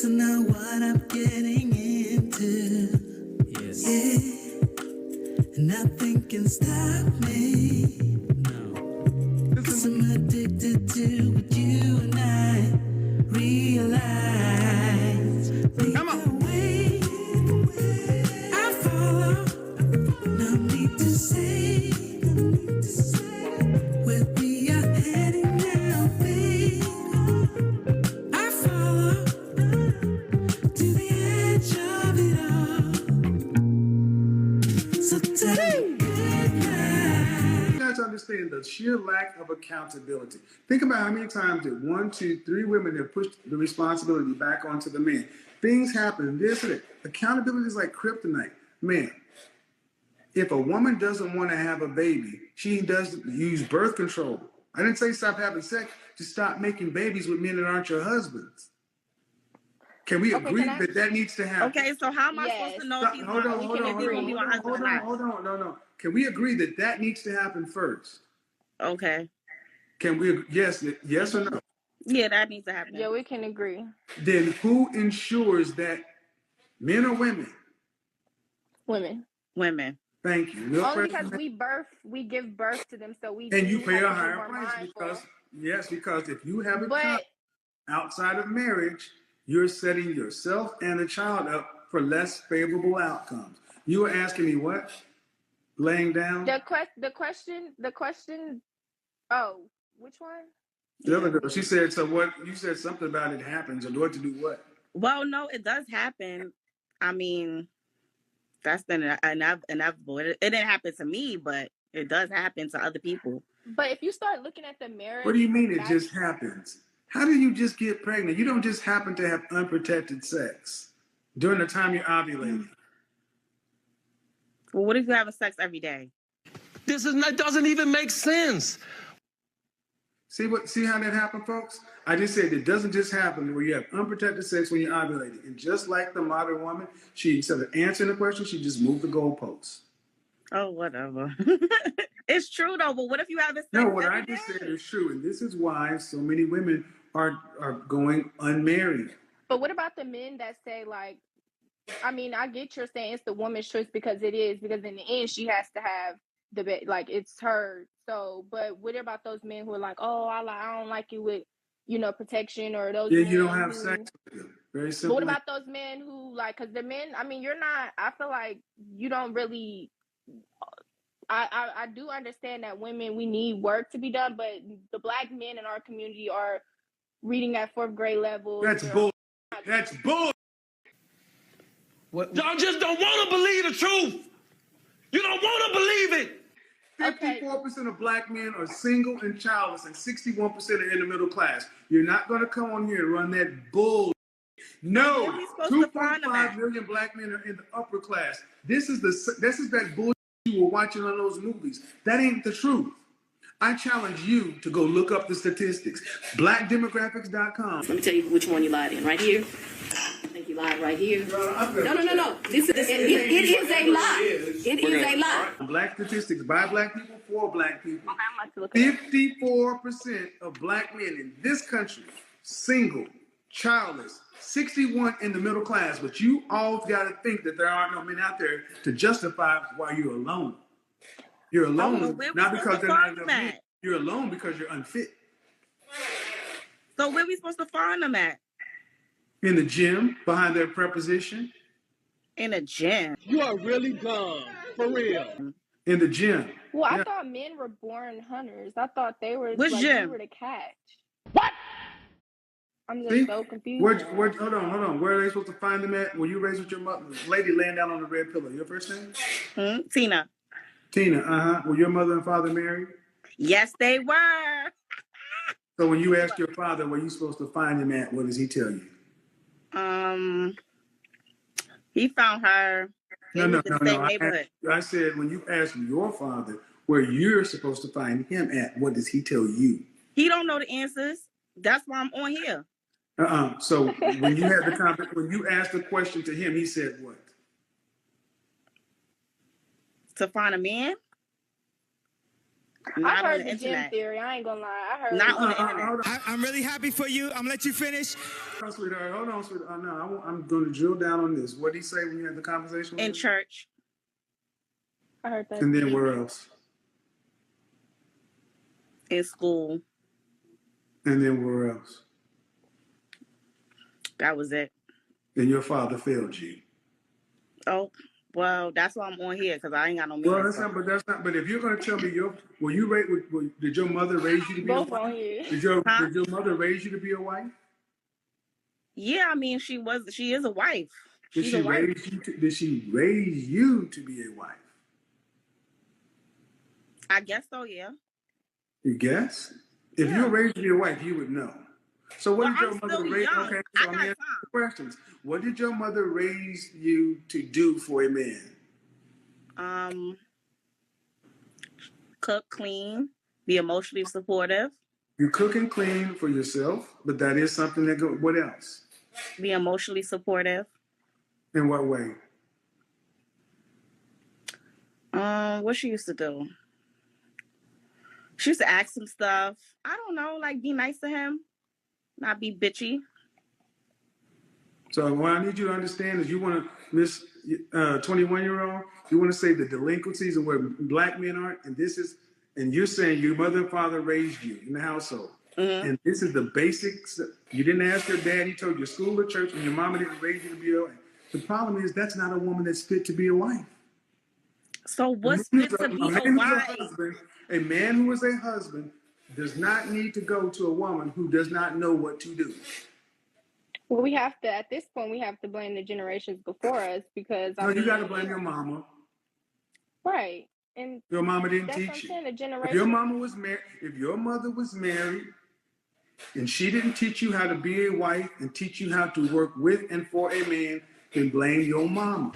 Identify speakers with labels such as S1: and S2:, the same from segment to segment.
S1: 'cause I know what I'm getting into. Yes. Yeah. And nothing can stop me. No. 'Cause I'm addicted to what you and I realize. Come on. I follow. No need to say. Where we are heading now, babe. I follow to the edge of it all. So tell me goodnight.
S2: You guys understand the sheer lack of accountability. Think about how many times that 1, 2, 3 women have pushed the responsibility back onto the man. Things happen, this and that. Accountability is like kryptonite. Man, if a woman doesn't want to have a baby, she does use birth control. I didn't say stop having sex, just stop making babies with men that aren't your husbands. Can we agree that needs to happen?
S3: Okay, so how am I supposed to know if he's
S2: Hold on. No. Can we agree that needs to happen first?
S3: Okay.
S2: Can we? Yes or no?
S3: Yeah, that needs to happen.
S4: Yeah, we can agree.
S2: Then who ensures that men or women?
S4: Women.
S2: Thank you.
S4: Only because we give birth to them, so we.
S2: And you pay a higher price because if you have a child outside of marriage, you're setting yourself and the child up for less favorable outcomes. You were asking me what? Laying down?
S4: The question. Oh, which one?
S2: The other girl. She said, so what? You said something about it happens, or what to do what?
S3: Well, no, it does happen. I mean, that's inevitable. It didn't happen to me, but it does happen to other people.
S4: But if you start looking at the marriage...
S2: What do you mean it just happens? How do you just get pregnant? You don't just happen to have unprotected sex during the time you're ovulating.
S3: Well, what if you're having sex every day?
S5: That doesn't even make sense.
S2: See how that happened, folks? I just said it doesn't just happen where you have unprotected sex when you're ovulating. And just like the modern woman, she, instead of answering the question, she just moved the goalposts.
S3: Oh, whatever. It's true, though, but what if you have a sex
S2: No, what
S3: every
S2: I just
S3: day?
S2: said is true. And this is why so many women are going unmarried.
S4: But what about the men that say, like, I mean, I get you're saying it's the woman's choice because it is, because in the end, she has to have the baby, like, it's her. So, but what about those men who are like, oh, I don't like you with, protection, or those men
S2: you don't have sex with them. Very simple.
S4: But what about those men who, like, because the men, I mean, I feel like you don't really, I do understand that women, we need work to be done, but the Black men in our community are reading at 4th grade level.
S2: That's bull. That's bull.
S5: Y'all just don't want to believe the truth. You don't want to believe it.
S2: 54% of Black men are single and childless, and 61% are in the middle class. You're not going to come on here and run that bull. No, 2.5 million Black men are in the upper class. This is that bull you were watching on those movies. That ain't the truth. I challenge you to go look up the statistics. Blackdemographics.com.
S6: Let me tell you which one you lied in. Right here. I think you lied right here. No. It is a lie. It is a lie.
S2: Black statistics by Black people for Black people. 54% of Black men in this country, single, childless, 61 in the middle class. But you all got to think that there are no men out there to justify why you're alone. You're alone, not because they're not enough men. You're alone because you're unfit.
S3: So where are we supposed to find them at?
S2: In the gym, behind their preposition.
S3: In a gym?
S5: You are really dumb, for real.
S2: In the gym.
S4: Well, I thought men were born hunters. I thought they were
S3: Which gym?
S4: You were to catch.
S5: What?
S4: I'm just so confused.
S2: Hold on. Where are they supposed to find them at? Were you raised with your mother? Lady laying down on the red pillow. Your first name?
S3: Tina.
S2: Tina, Were your mother and father married?
S3: Yes, they were.
S2: So when you ask your father where you supposed to find him at, what does he tell you?
S3: He found her in the same neighborhood.
S2: I said when you ask your father where you're supposed to find him at, what does he tell you?
S3: He don't know the answers. That's why I'm on here.
S2: So when you had when you asked the question to him, he said what?
S3: To find a man? Not
S4: I
S3: on
S4: heard
S3: the
S4: the gym
S3: internet.
S4: theory. I ain't gonna lie. I heard
S3: Not
S4: it.
S3: on the internet.
S2: Hold
S7: I'm really happy for you. I'm gonna let you finish.
S2: on, sweetheart. Hold on, sweetheart. No, I'm going to drill down on this. What did he say when you had the conversation with
S3: In
S2: him?
S3: church.
S4: I heard that.
S2: And then where else?
S3: In school.
S2: And then where else?
S3: That was it.
S2: And your father failed you.
S3: Oh, well, that's why I'm on here, because I ain't got no man.
S2: Well, that's not. But if you're going to tell me did your mother raise you to be a
S4: Both on
S2: wife?
S4: here.
S2: Did your mother raise you to be a wife?
S3: Yeah, I mean, she is a wife.
S2: Did
S3: She's
S2: she
S3: a wife.
S2: did she raise you to be a wife?
S3: I guess so, yeah.
S2: You guess? If
S3: Yeah.
S2: you were raised to be a wife, you would know. So what
S3: Well,
S2: did your
S3: I'm
S2: mother
S3: still
S2: raise?
S3: young.
S2: Okay,
S3: I
S2: so I'm
S3: got
S2: asking
S3: time.
S2: questions. What did your mother raise you to do for a man?
S3: Cook, clean, be emotionally supportive,
S2: You cook and clean for yourself, but that is something that go. What else?
S3: be emotionally supportive.
S2: In what way?
S3: What she used to do? She used to ask him stuff. I don't know, like be nice to him, not be bitchy.
S2: So what I need you to understand is you want to, Miss 21-year-old, you want to say the delinquencies and where black men are, and you're saying your mother and father raised you in the household.
S3: Mm-hmm.
S2: And this is the basics. You didn't ask your dad, he told you school or church, and your mama didn't raise you to be a wife. The problem is that's not a woman that's fit to be a wife.
S3: So what's fit to be a wife?
S2: A man who is a husband does not need to go to a woman who does not know what to do.
S4: Well, we have to, at this point, we have to blame the generations before us because
S2: You got to blame your mama.
S4: Right. And
S2: your mama didn't
S4: that's
S2: teach
S4: what I'm
S2: you.
S4: saying, the generation.
S2: If your mama was married, if your mother was married, and she didn't teach you how to be a wife and teach you how to work with and for a man, then blame your mama.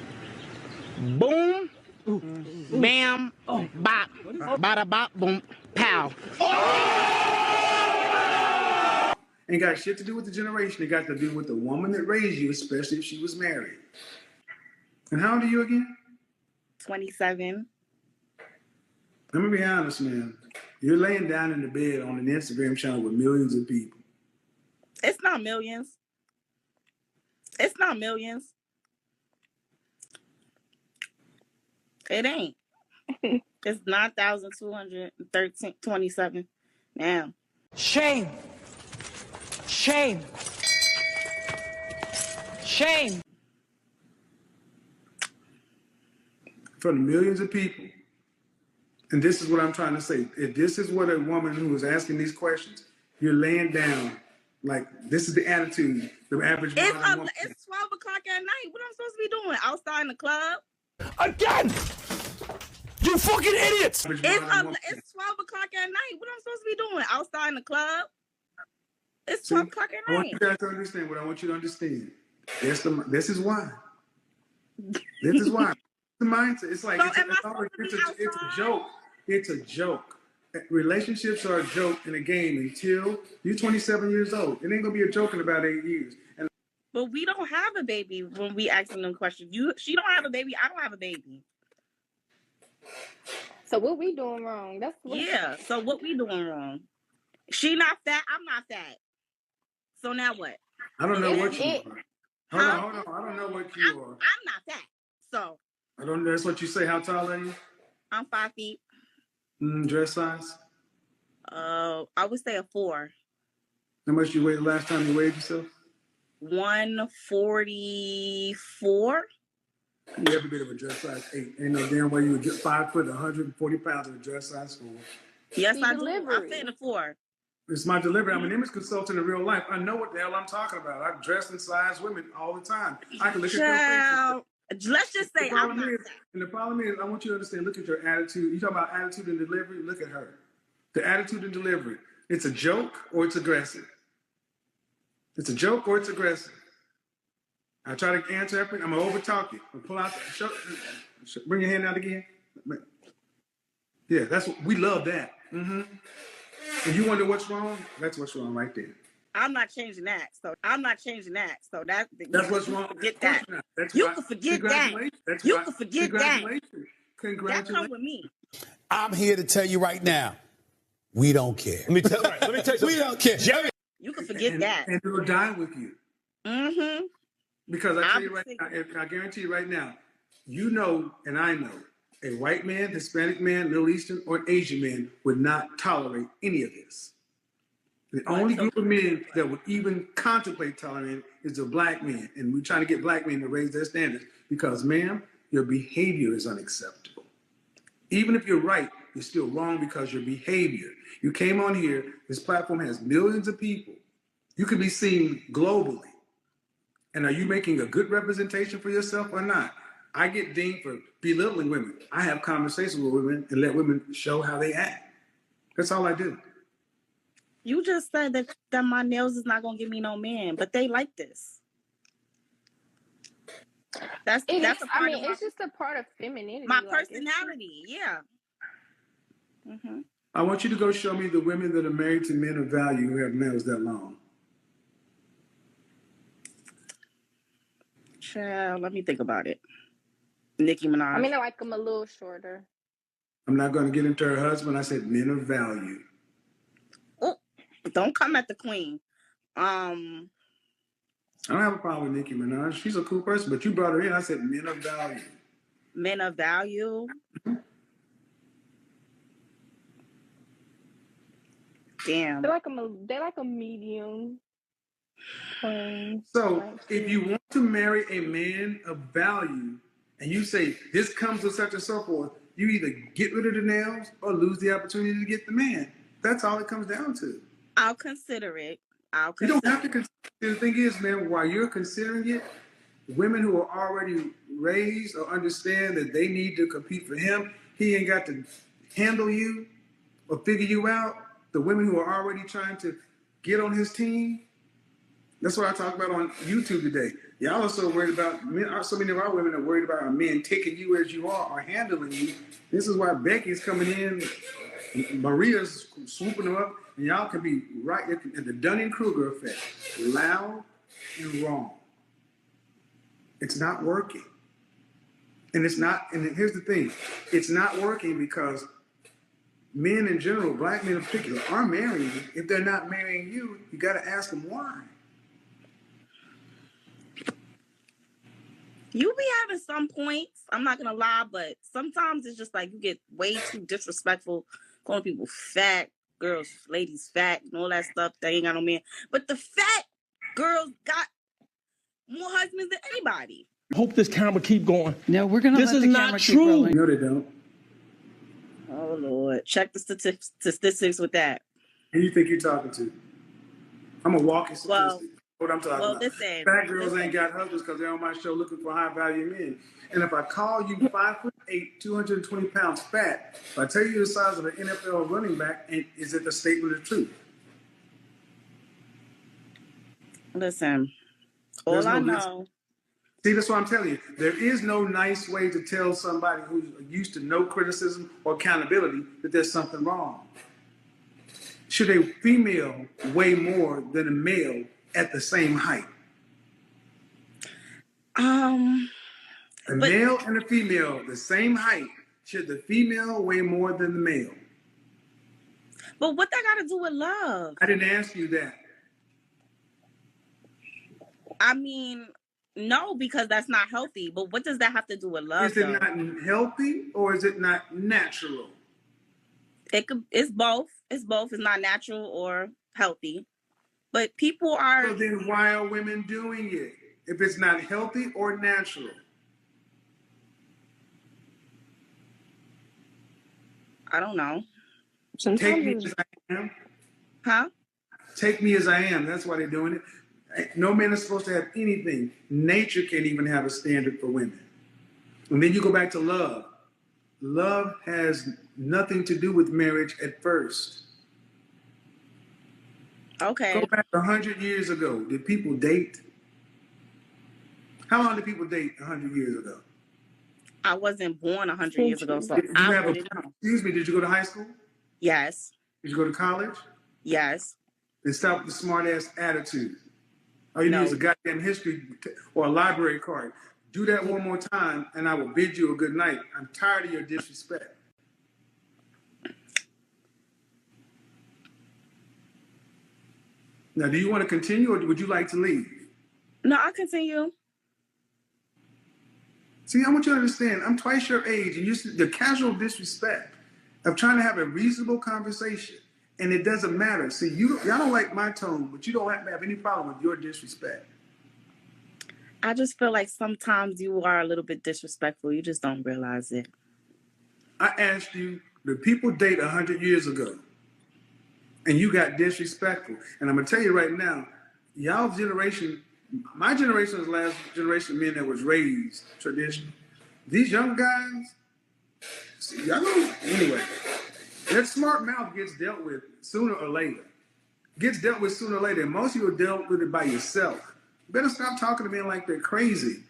S3: Boom, bam, bop, bada bop, boom, pow.
S2: Ain't got shit to do with the generation. It got to do with the woman that raised you, especially if she was married. And how old are you again?
S3: 27.
S2: Let me be honest, man. You're laying down in the bed on an Instagram channel with millions of people.
S3: It's not millions. It's not millions. It ain't. It's 9,227 now.
S8: Shame. Shame. Shame.
S2: For the millions of people. And this is what I'm trying to say. If this is what a woman who is asking these questions, you're laying down, like, this is the attitude the average woman.
S3: It's 12 o'clock at night. What am I supposed to be doing? Outside in the club?
S5: Again! You fucking idiots!
S3: It's 12 o'clock at night. What am I supposed to be doing? Outside in the club? It's 12 o'clock at night.
S2: I want you guys to understand what I want you to understand. This is why. This is why. The mindset. It's like,
S3: So
S2: it's a joke. It's a joke. Relationships are a joke in a game until you're 27 years old. It ain't gonna be a joke in about 8 years.
S3: But we don't have a baby when we asking them questions. She don't have a baby. I don't have a baby.
S4: So what we doing wrong?
S3: So what we doing wrong? She not fat. I'm not fat. So now what?
S2: I don't know what you are. Hold on. I don't know what you are.
S3: I'm not fat. So
S2: I don't know. That's what you say. How tall are you?
S3: I'm 5 feet.
S2: Dress size?
S3: I would say a 4.
S2: How much you weighed the last time you weighed yourself?
S3: 144.
S2: You every bit of a dress size 8. Ain't no damn way you would get 5 foot, 140 pounds of a dress size 4.
S3: Yes, I do. I'm saying a 4.
S2: It's my delivery. I'm an image consultant in real life. I know what the hell I'm talking about. I dress and size women all the time. I can look at your face.
S3: Let's just say I'm not fat.
S2: And the problem is, I want you to understand, look at your attitude. You talk about attitude and delivery, look at her. The attitude and delivery. It's a joke or it's aggressive. It's a joke or it's aggressive. I try to answer everything. I'm going to overtalk you. I'm pull out, bring your hand out again. Yeah, that's what, we love that. Mm-hmm. And you wonder what's wrong? That's what's wrong right there.
S3: I'm not changing that. So
S2: That's what's wrong.
S3: Forget that. You can forget that. You can forget that.
S2: Congratulations.
S3: That come with me.
S7: I'm here to tell you right now,
S1: We don't care.
S5: Let me tell you.
S1: We don't care.
S5: Jerry.
S3: You can forget that.
S2: And it'll die with you.
S3: Mm-hmm.
S2: Because I tell you right now, I guarantee you right now, you know, and I know, a white man, Hispanic man, Middle Eastern, or an Asian man would not tolerate any of this. The only group of men that would even contemplate tolerating it is the black men. And we're trying to get black men to raise their standards because, ma'am, your behavior is unacceptable. Even if you're right, you're still wrong because your behavior. You came on here, this platform has millions of people. You can be seen globally. And are you making a good representation for yourself or not? I get dinged for belittling women. I have conversations with women and let women show how they act. That's all I do.
S3: You just said that my nails is not gonna give me no man, but they like this. That's
S4: it's just a part of femininity.
S3: My personality, yeah. Mm-hmm.
S2: I want you to go show me the women that are married to men of value who have nails that long.
S3: Child, let me think about it. Nicki Minaj.
S4: I mean, I like them a little shorter.
S2: I'm not going to get into her husband. I said men of value.
S3: Oh, don't come at the queen.
S2: I don't have a problem with Nicki Minaj. She's a cool person, but you brought her in. I said men of value.
S3: Men of value. Damn.
S4: They like a medium.
S2: So if you want to marry a man of value and you say this comes with such and so forth, you either get rid of the nails or lose the opportunity to get the man. That's all it comes down to.
S3: I'll consider it.
S2: You don't have to consider. The thing is, man, while you're considering it, women who are already raised or understand that they need to compete for him, he ain't got to handle you or figure you out. The women who are already trying to get on his team, that's what I talk about on YouTube today. Y'all are so worried about men. So many of our women are worried about men taking you as you are or handling you. This is why Becky's coming in, Maria's swooping them up, and y'all can be right at the Dunning-Kruger effect, loud and wrong. It's not working, and it's not. And here's the thing: it's not working because men in general, black men in particular, are marrying you. If they're not marrying you, you got to ask them why.
S3: You be having some points, I'm not gonna lie, but sometimes it's just like you get way too disrespectful, calling people fat, girls, ladies fat, and all that stuff. They ain't got no man. But the fat girls got more husbands than anybody.
S5: Hope this camera keep going.
S8: No, we're gonna.
S5: This
S8: let
S5: is
S8: the
S5: not
S8: camera keep
S5: true.
S8: rolling.
S2: No, they don't.
S3: Oh Lord, check the statistics with that.
S2: Who do you think you're talking to? I'm a walking statistic.
S3: Well,
S2: What I'm talking about.
S3: listen,
S2: Fat girls ain't got husbands because they're on my show looking for high value men. And if I call you 5'8", 220 pounds fat, if I tell you the size of an NFL running back, is it a statement of truth?
S3: Listen, all I know.
S2: See, that's what I'm telling you. There is no nice way to tell somebody who's used to no criticism or accountability that there's something wrong. Should a female weigh more than a male at the same height? A male and a female, the same height. Should the female weigh more than the male?
S3: But what that got to do with love?
S2: I didn't ask you that.
S3: I mean, no, because that's not healthy. But what does that have to do with love?
S2: Is it not healthy or is it not natural?
S3: It's both. It's both. It's not natural or healthy. But people are.
S2: So then why are women doing it? If it's not healthy or natural?
S3: I don't know.
S2: Take me as I am.
S3: Huh?
S2: Take me as I am. That's why they're doing it. No man is supposed to have anything. Nature can't even have a standard for women. And then you go back to love. Love has nothing to do with marriage at first.
S3: Okay.
S2: Go back 100 years ago. Did people date? How long did people date 100 years ago?
S3: I wasn't born 100 years ago, so
S2: Excuse me, did you go to high school?
S3: Yes.
S2: Did you go to college?
S3: Yes.
S2: Then stop with the smart-ass attitude. All you need is a goddamn history or a library card. Do that one more time, and I will bid you a good night. I'm tired of your disrespect. Now, do you want to continue or would you like to leave?
S3: No, I'll continue.
S2: See, I want you to understand, I'm twice your age, and the casual disrespect of trying to have a reasonable conversation, and it doesn't matter. See, y'all don't like my tone, but you don't have any problem with your disrespect.
S3: I just feel like sometimes you are a little bit disrespectful. You just don't realize it.
S2: I asked you, did people date 100 years ago? And you got disrespectful. And I'm going to tell you right now, y'all's generation, my generation was the last generation of men that was raised traditional. These young guys, see, y'all know, anyway, that smart mouth gets dealt with sooner or later. Gets dealt with sooner or later. And most of you dealt with it by yourself. You better stop talking to men like they're crazy.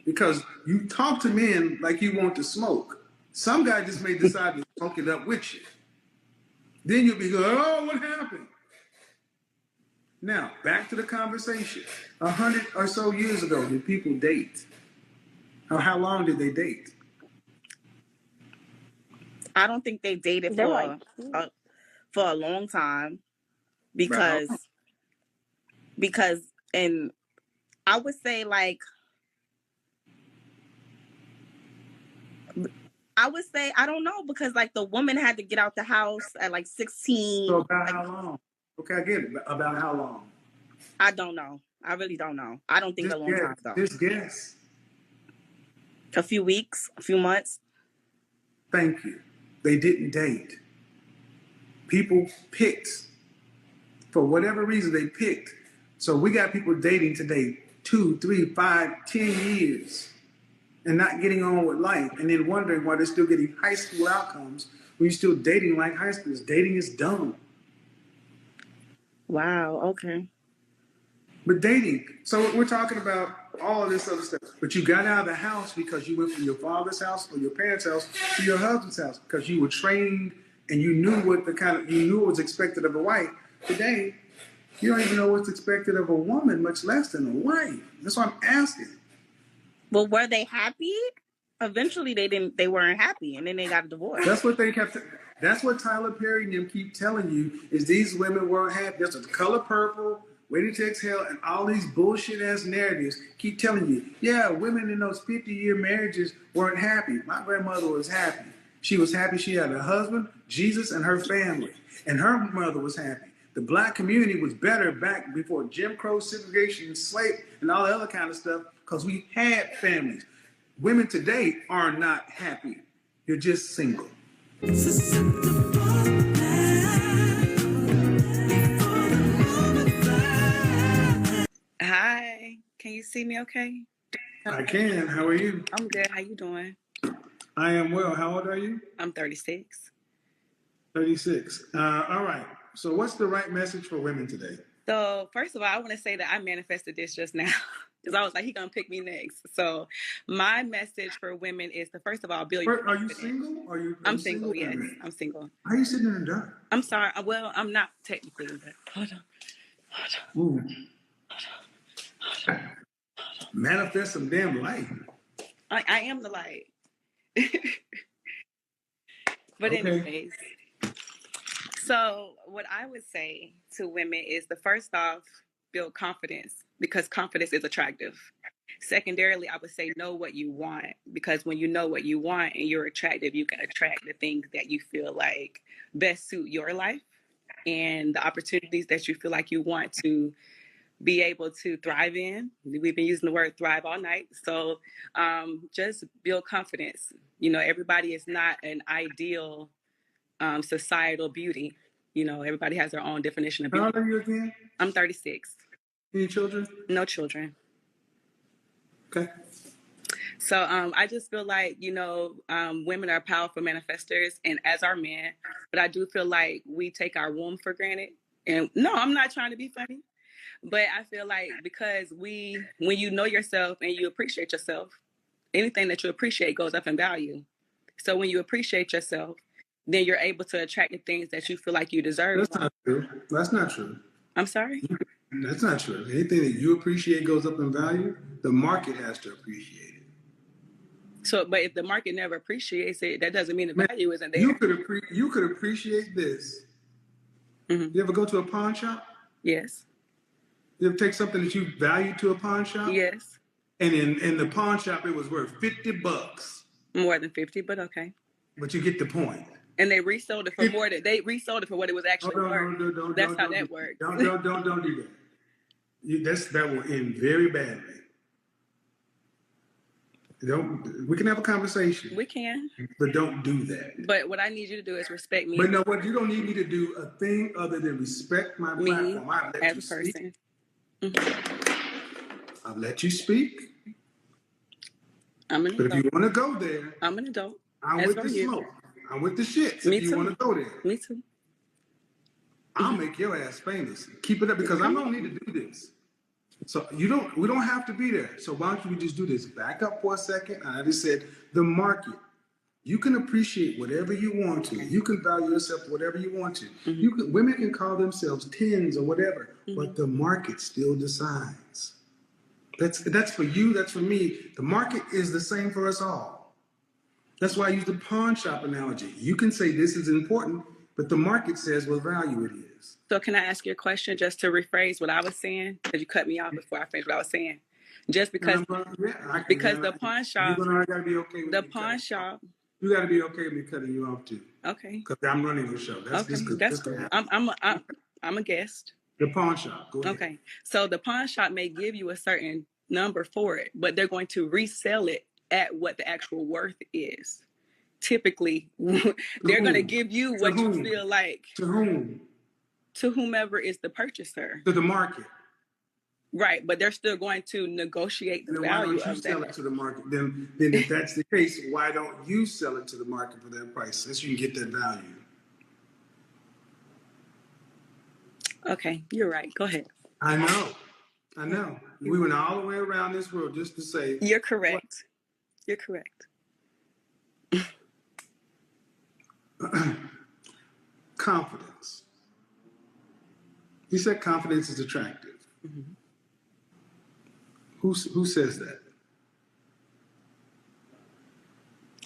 S2: Because you talk to men like you want to smoke. Some guy just may decide to smoke it up with you. Then you'll be going, oh, what happened? Now, back to the conversation. 100 or so years ago, did people date? Or how long did they date?
S3: I don't think they dated for a long time because and I would say like I don't know, because like the woman had to get out the house at like 16.
S2: So about how long? Okay, I get it. About how long?
S3: I don't know. I really don't know. I don't think a long time though.
S2: Just guess.
S3: A few weeks, a few months.
S2: Thank you. They didn't date. People picked. For whatever reason, they picked. So we got people dating today 2, 3, 5, 10 years and not getting on with life, and then wondering why they're still getting high school outcomes when you're still dating like high schoolers. Dating is dumb.
S3: Wow, okay.
S2: But dating, so we're talking about all of this other stuff. But you got out of the house because you went from your father's house or your parents' house to your husband's house because you were trained and you knew what was expected of a wife. Today, you don't even know what's expected of a woman, much less than a wife. That's what I'm asking.
S3: Well, were they happy? Eventually, they weren't happy, and then they got divorced.
S2: That's what they kept. That's what Tyler Perry and them keep telling you, is these women weren't happy. There's a Color Purple, Waiting to Exhale, and all these bullshit ass narratives keep telling you, yeah, women in those 50-year marriages weren't happy. My grandmother was happy. She was happy she had a husband, Jesus, and her family, and her mother was happy. The black community was better back before Jim Crow, segregation, and slavery, and all the other kind of stuff, because we had families. Women today are not happy. You're just single.
S9: Hi, can you see me okay?
S2: I can. How are you?
S9: I'm good. How you doing?
S2: I am well. How old are you?
S9: I'm 36.
S2: 36. All right. So what's the right message for women today?
S9: So first of all, I want to say that I manifested this just now because I was like, he's going to pick me next. So my message for women is to, first of all, build your confidence.
S2: Are you single?
S9: I'm single, yes. I'm single.
S2: How are you sitting in the dark?
S9: I'm sorry. Well, I'm not technically, but hold on.
S2: Ooh. Manifest some damn light.
S9: I am the light. But anyways, so what I would say to women is the first off, build confidence, because confidence is attractive. Secondarily, I would say know what you want, because when you know what you want and you're attractive, you can attract the things that you feel like best suit your life and the opportunities that you feel like you want to be able to thrive in. We've been using the word thrive all night. So just build confidence. You know, everybody is not an ideal societal beauty. You know, everybody has their own definition of beauty.
S2: How old are you again?
S9: I'm 36.
S2: Any children?
S9: No children.
S2: Okay.
S9: So I just feel like, you know, women are powerful manifestors, and as are men. But I do feel like we take our womb for granted. And no, I'm not trying to be funny. But I feel like because when you know yourself and you appreciate yourself, anything that you appreciate goes up in value. So when you appreciate yourself, then you're able to attract the things that you feel like you deserve.
S2: That's not true. That's not true.
S9: I'm sorry?
S2: That's not true. Anything that you appreciate goes up in value. The market has to appreciate it.
S9: So, but if the market never appreciates it, that doesn't mean the value isn't there.
S2: You could appreciate this.
S9: Mm-hmm.
S2: You ever go to a pawn shop?
S9: Yes.
S2: You take something that you value to a pawn shop?
S9: Yes.
S2: And in the pawn shop, it was worth $50.
S9: More than 50, but okay.
S2: But you get the point.
S9: And they resold it for more than they resold it for what it was actually worth. That's how that works.
S2: Don't do that. That will end very badly. We can have a conversation.
S9: We can.
S2: But don't do that.
S9: But what I need you to do is respect me.
S2: But no, what you don't need me to do a thing other than respect my platform. I let
S9: as
S2: you
S9: a person.
S2: Mm-hmm. I'll let you speak.
S9: I'm an
S2: but
S9: adult.
S2: If you want to go there,
S9: I'm an adult.
S2: I'm with the smoke. I'm with the shits.
S9: Me
S2: if
S9: too.
S2: You want to go there.
S9: Me too.
S2: I'll make your ass famous. Keep it up because I don't need to do this. So we don't have to be there. So why don't we just do this? Back up for a second. I just said the market. You can appreciate whatever you want to. You can value yourself whatever you want to. Mm-hmm. Women can call themselves 10s or whatever, but the market still decides. That's for you, that's for me. The market is the same for us all. That's why I use the pawn shop analogy. You can say this is important, but the market says what value it is.
S9: So can I ask you a question just to rephrase what I was saying? Because you cut me off before I finished what I was saying. Just because the pawn shop, the pawn shop.
S2: You got to be okay with me cutting you off too.
S9: Okay.
S2: Because I'm running the show.
S9: That's cool. I'm a guest.
S2: The pawn shop. Go ahead.
S9: Okay. So the pawn shop may give you a certain number for it, but they're going to resell it at what the actual worth is. Typically, they're going to give you what you feel like.
S2: To whom?
S9: To whomever is the purchaser.
S2: To the market.
S9: Right, but they're still going to negotiate the value of that.
S2: Why don't you sell it to the market? Then if that's the case, why don't you sell it to the market for that price so you can get that value?
S9: Okay, you're right. Go ahead.
S2: I know. We went all the way around this world just to say.
S9: You're correct. You're correct.
S2: Confidence. You said confidence is attractive. Mm-hmm. Who says that?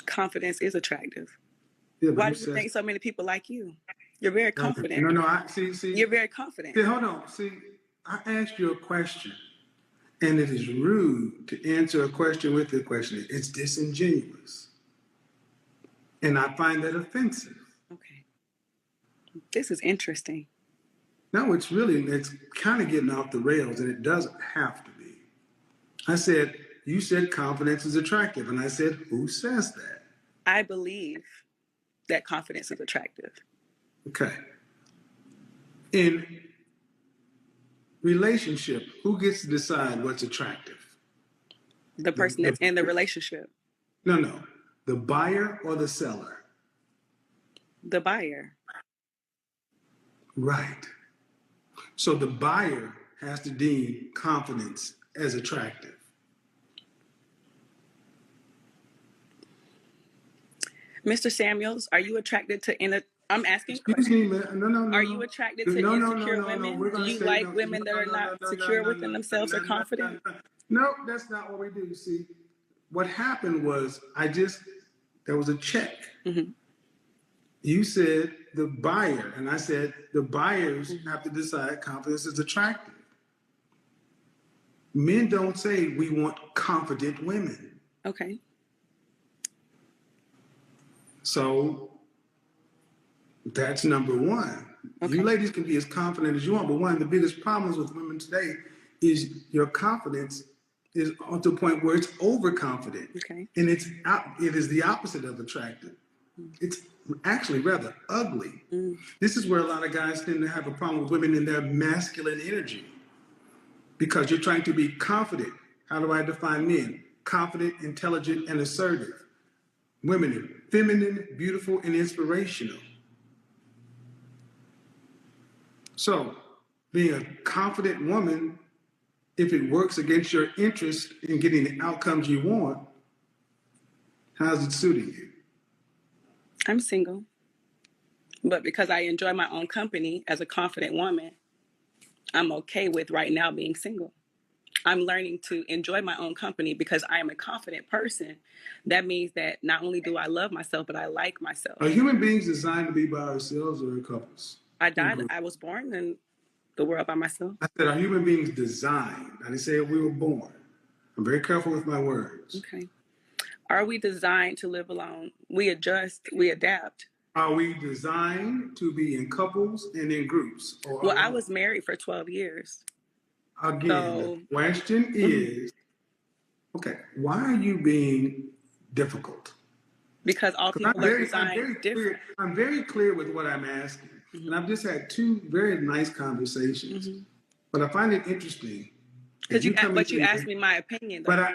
S9: Confidence is attractive.
S2: Yeah,
S9: why do you think so many people like you? You're very confident.
S2: No, I see.
S9: You're very confident.
S2: See, hold on. See, I asked you a question, and it is rude to answer a question with a question. It's disingenuous. And I find that offensive.
S9: Okay. This is interesting.
S2: No, it's kind of getting off the rails, and it doesn't have to be. You said confidence is attractive, and I said, who says that?
S9: I believe that confidence is attractive.
S2: Okay. In relationship, who gets to decide what's attractive?
S9: The person that's in the relationship.
S2: No. The buyer or the seller?
S9: The buyer.
S2: Right. So the buyer has to deem confidence as attractive.
S9: Mr. Samuels, are you attracted to I'm asking
S2: questions. Excuse me, man. No.
S9: Are you attracted to insecure women? Do you like women that are not secure within themselves or confident?
S2: No, that's not what we do. See, what happened was there was a check. Mm-hmm. You said the buyer, and I said the buyers have to decide confidence is attractive. Men don't say we want confident women.
S9: Okay.
S2: So that's number one. Okay. You ladies can be as confident as you want, but one of the biggest problems with women today is your confidence is on to the point where it's overconfident.
S9: Okay.
S2: And it is the opposite of attractive. It's actually rather ugly. This is where a lot of guys tend to have a problem with women in their masculine energy. Because you're trying to be confident. How do I define men? Confident, intelligent, and assertive. Women, feminine, beautiful, and inspirational. So, being a confident woman, if it works against your interest in getting the outcomes you want, how's it suiting you?
S9: I'm single. But because I enjoy my own company as a confident woman, I'm okay with right now being single. I'm learning to enjoy my own company because I am a confident person. That means that not only do I love myself, but I like myself.
S2: Are human beings designed to be by ourselves or in couples?
S9: I was born in the world by myself.
S2: I said, are human beings designed? I didn't say we were born. I'm very careful with my words.
S9: Okay. Are we designed to live alone? We adjust, we adapt.
S2: Are we designed to be in couples and in groups?
S9: Well, I was married for 12 years.
S2: Again,
S9: So,
S2: the question is, okay, why are you being difficult?
S9: Because all people are designed different.
S2: I'm very clear with what I'm asking. And I've just had two very nice conversations. But I find it interesting.
S9: Because you asked me my opinion. Though.
S2: But I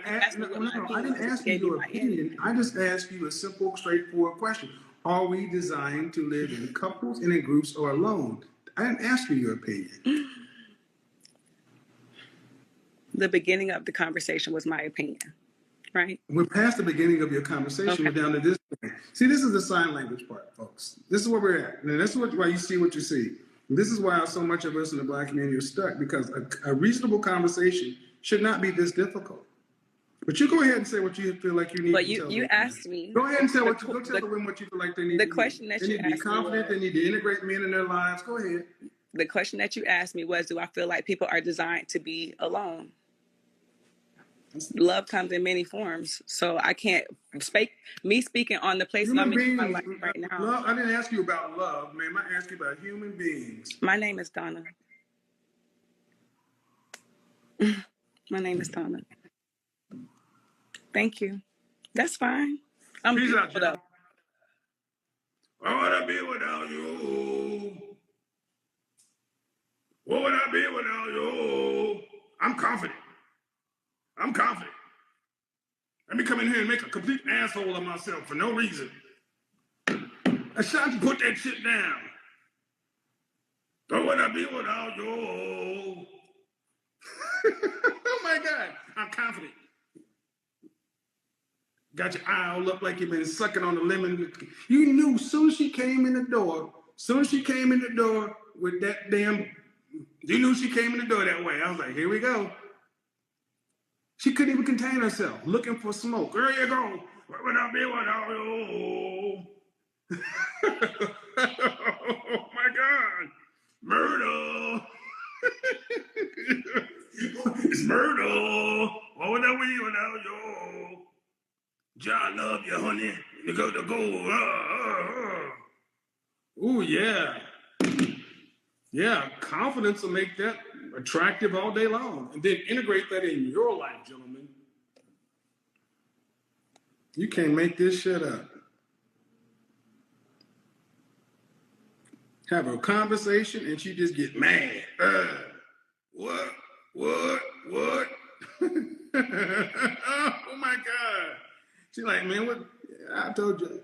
S2: didn't ask you your opinion. I just asked you a simple, straightforward question. Are we designed to live in couples and in groups or alone? I didn't ask you your opinion.
S9: The beginning of the conversation was my opinion, right?
S2: We're past the beginning of your conversation. Okay. We're down to this point. See, this is the sign language part, folks. This is where we're at. And this is why you see what you see. And this is why so much of us in the Black community are stuck, because a reasonable conversation should not be this difficult. But you go ahead and say what you feel like you need to tell. But you
S9: asked me.
S2: Go ahead and say go tell the women what you feel like they need to do.
S9: The question that you asked me.
S2: They need to be confident. They need to integrate men in their lives. Go ahead.
S9: The question that you asked me was, do I feel like people are designed to be alone? Love comes in many forms. So I can't speaking on the place I'm in my life right now.
S2: Love, I didn't ask you about love, man. I asked you about human beings.
S9: My name is Donna. My name is Donna. Thank you. That's fine. I'm beautiful though.
S5: What would I be without you? What would I be without you? I'm confident. I'm confident. Let me come in here and make a complete asshole of myself for no reason. Ashanti, put that shit down. What would I be without you?
S2: Oh my God, I'm confident. Got your eye all up like you've been sucking on the lemon. You knew as soon as she came in the door, with that damn, you knew she came in the door that way. I was like, here we go. She couldn't even contain herself, looking for smoke. There you go.
S5: What would I be without you? Oh my God. Murder. It's murder. What would I be without you? John love you, honey. You got to go.
S2: Ooh, yeah. Yeah, confidence will make that attractive all day long. And then integrate that in your life, gentlemen. You can't make this shit up. Have a conversation and she just get mad.
S5: What?
S2: Oh my God. She's like, man, what? I told you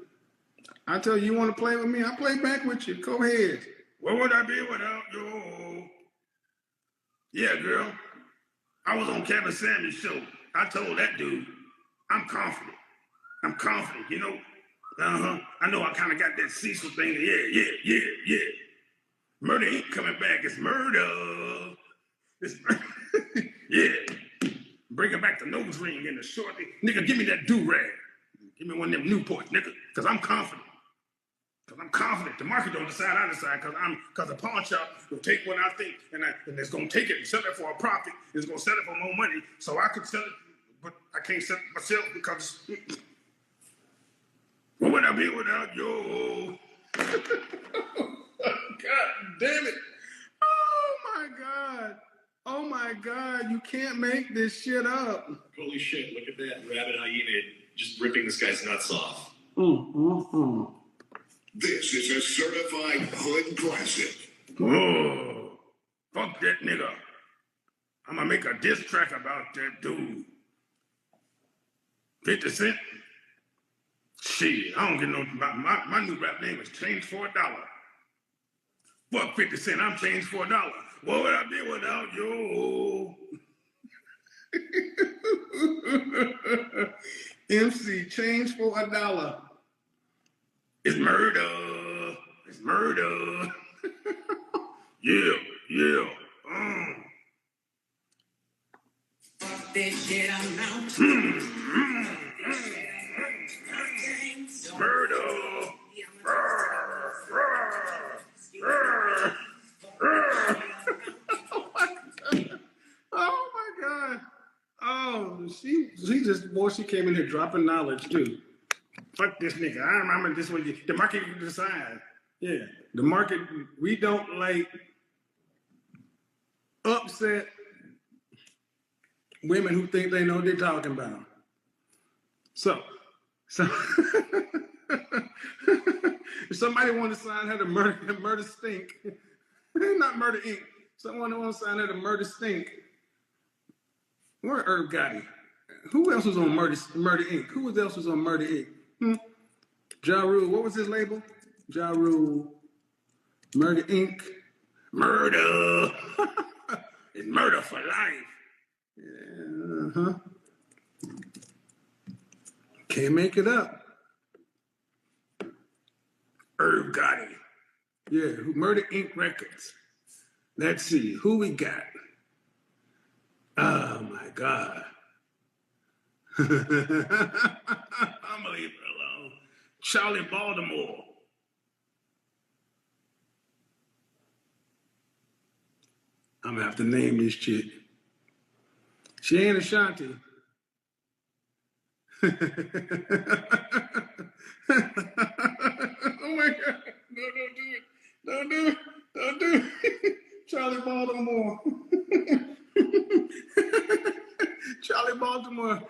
S2: you want to play with me? I play back with you. Go ahead.
S5: What would I be without you? Yeah, girl. I was on Kevin Samuels' show. I told that dude, I'm confident, you know? I know I kind of got that Cecil thing. Yeah. Murder ain't coming back. It's murder. Yeah. Bringing back the nose ring and the short thing. Nigga, give me that do-rag. Give me one of them Newports, nigga, because I'm confident. The market don't decide, I decide, because the pawn shop will take what I think and it's going to take it and sell it for a profit. It's going to sell it for more money. So I could sell it, but I can't sell it myself because what would I be without you?
S2: God damn it. Oh my God. You can't make this shit up.
S10: Holy shit, look at that rabbit hyena just ripping this guy's nuts off.
S11: This is a certified hood classic.
S5: Oh, fuck that nigga. I'm gonna make a diss track about that dude. 50 Cent? Shit, I don't get no, my new rap name is Change for $1. Fuck 50 Cent, I'm changed for $1. What would I be without you?
S2: MC, change for $1.
S5: It's murder. It's murder. Yeah.
S1: Fuck that shit, I'm out.
S5: Murder.
S2: she just, boy, she came in here dropping knowledge too. Fuck this nigga. I remember this one. The market can decide. Yeah, the market. We don't like upset women who think they know what they're talking about. So if somebody want to sign her to murder stink, not murder ink. Someone who wants to sign her to murder stink. Where Herb Gotti? Who else was on Murder Inc? Who else was on Murder Inc? Ja Rule, what was his label? Ja Rule, Murder Inc. Murder. It's murder for life. Yeah, Can't make it up. Herb Gotti. Yeah, Murder Inc. Records. Let's see, who we got? Oh my God. I'm gonna leave it alone. Charlie Baltimore. I'm gonna have to name this chick. She ain't Ashanti. Oh my God. No, don't do it. Don't do it. Don't do it. Charlie Baltimore. Charlie Baltimore.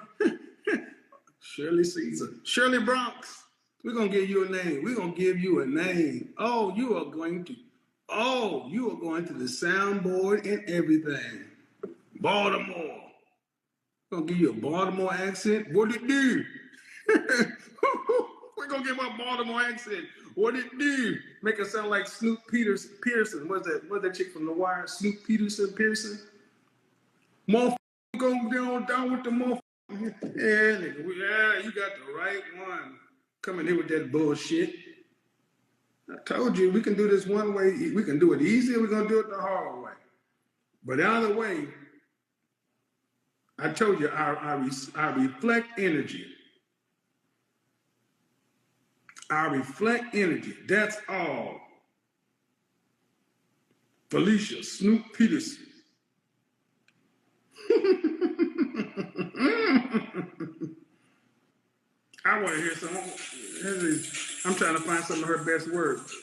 S2: Shirley Caesar. Shirley Bronx. We're going to give you a name. We're going to give you a name. Oh, you are going to the soundboard and everything. Baltimore. We're going to give you a Baltimore accent. What it do? We're going to give my Baltimore accent. What it do? Make it sound like Snoop Pearson. What's that chick from The Wire? Snoop Pearson? Motherfucker going down with the motherfucker. Yeah, nigga. Yeah, you got the right one. Coming here with that bullshit. I told you we can do this one way. We can do it easy or we're going to do it the hard way. But either way, I told you I reflect energy. I reflect energy. That's all. Felicia Snoop Peterson. I want to hear some. I'm trying to find some of her best words.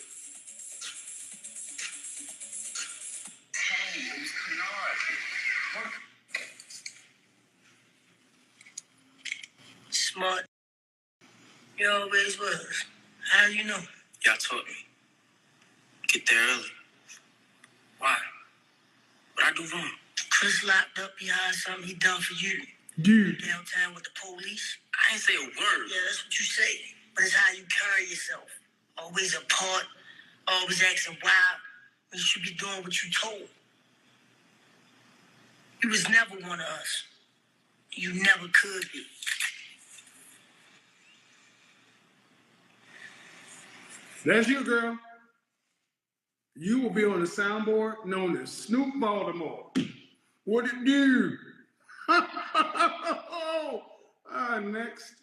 S1: Smart. You always was. How you know? Y'all taught me. Get there early. Why? What I do wrong? Chris locked up behind something he done for you.
S2: Dude.
S1: Downtown with the police. I ain't say a word. Yeah, that's what you say. But it's how you carry yourself. Always apart. Always acting wild. When you should be doing what you told. You was never one of us. You never could be.
S2: That's you, girl. You will be on the soundboard known as Snoop Baltimore. What it do? Next.